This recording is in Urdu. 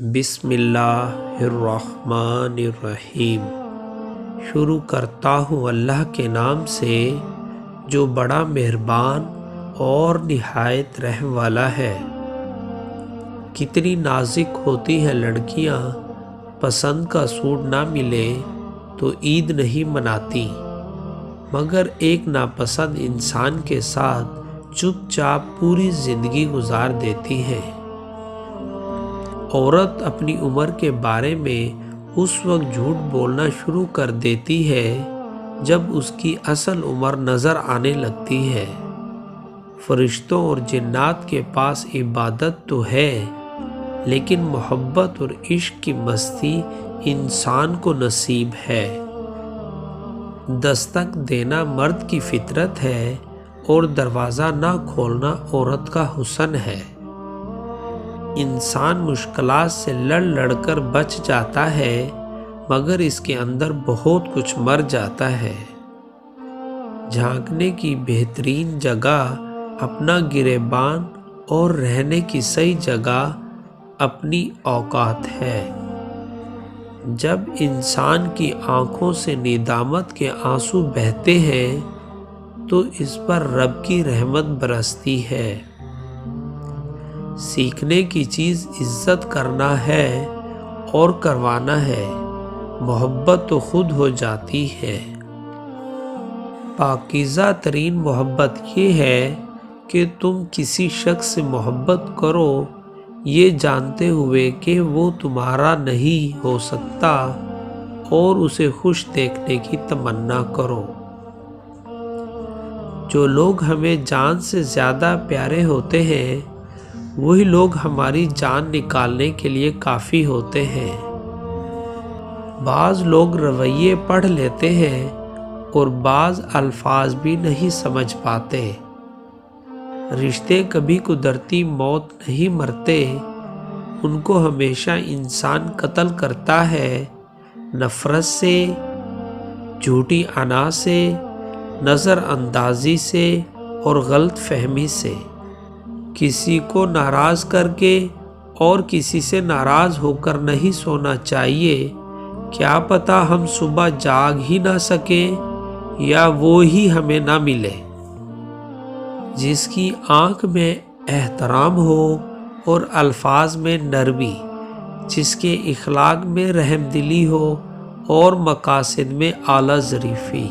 بسم اللہ الرحمن الرحیم۔ شروع کرتا ہوں اللہ کے نام سے جو بڑا مہربان اور نہایت رحم والا ہے۔ کتنی نازک ہوتی ہیں لڑکیاں، پسند کا سوٹ نہ ملے تو عید نہیں مناتی، مگر ایک ناپسند انسان کے ساتھ چپ چاپ پوری زندگی گزار دیتی ہیں۔ عورت اپنی عمر کے بارے میں اس وقت جھوٹ بولنا شروع کر دیتی ہے جب اس کی اصل عمر نظر آنے لگتی ہے۔ فرشتوں اور جنات کے پاس عبادت تو ہے، لیکن محبت اور عشق کی مستی انسان کو نصیب ہے۔ دستک دینا مرد کی فطرت ہے اور دروازہ نہ کھولنا عورت کا حسن ہے۔ انسان مشکلات سے لڑ کر بچ جاتا ہے، مگر اس کے اندر بہت کچھ مر جاتا ہے۔ جھانکنے کی بہترین جگہ اپنا گریبان اور رہنے کی صحیح جگہ اپنی اوقات ہے۔ جب انسان کی آنکھوں سے ندامت کے آنسو بہتے ہیں تو اس پر رب کی رحمت برستی ہے۔ سیکھنے کی چیز عزت کرنا ہے اور کروانا ہے، محبت تو خود ہو جاتی ہے۔ پاکیزہ ترین محبت یہ ہے کہ تم کسی شخص سے محبت کرو یہ جانتے ہوئے کہ وہ تمہارا نہیں ہو سکتا اور اسے خوش دیکھنے کی تمنا کرو۔ جو لوگ ہمیں جان سے زیادہ پیارے ہوتے ہیں وہی لوگ ہماری جان نکالنے کے لیے کافی ہوتے ہیں۔ بعض لوگ رویے پڑھ لیتے ہیں اور بعض الفاظ بھی نہیں سمجھ پاتے۔ رشتے کبھی قدرتی موت نہیں مرتے، ان کو ہمیشہ انسان قتل کرتا ہے، نفرت سے، جھوٹی انا سے، نظر اندازی سے اور غلط فہمی سے۔ کسی کو ناراض کر کے اور کسی سے ناراض ہو کر نہیں سونا چاہیے، کیا پتہ ہم صبح جاگ ہی نہ سکیں یا وہ ہی ہمیں نہ ملے۔ جس کی آنکھ میں احترام ہو اور الفاظ میں نرمی، جس کے اخلاق میں رحم دلی ہو اور مقاصد میں اعلیٰ ظریفی۔